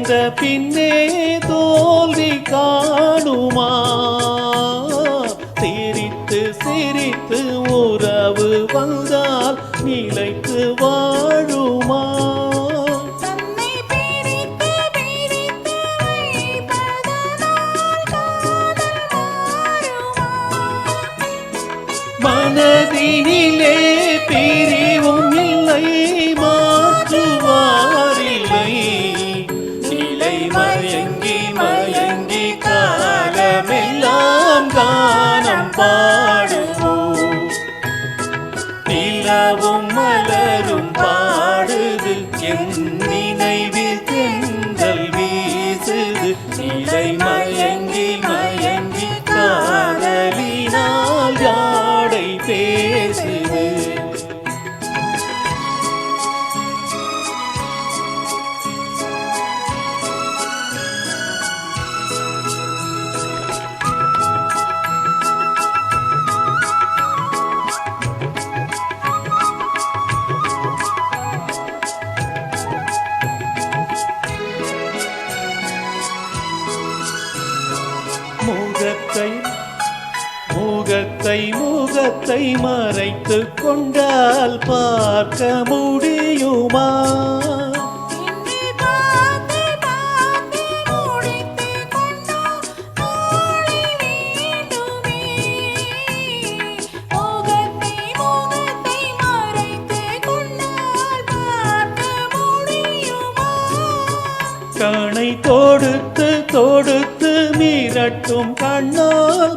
செய்த பின்னே தோல்வி காணுமா? சிரித்து சிரித்து உறவு வந்தால் நிலைத்து வாழுமா? மனதினிலே பிரிவும் இல்லை, மாற்றுவாரில்லை. நிலை மயங்கி மயங்கி காலமெல்லாம் கானம் பாடுவோம். நிலவும் மலரும் பாடுது, என் நினைவில் தென்றல் வீசுது. நிலை மயங்கி மயங்கி காதலினால் யாடை பேசுது. முகத்தை மறைத்து கொண்டால் பார்க்க முடியுமா? கணை தொடுத்து தொடுத்து மிரட்டும் கண்ணால்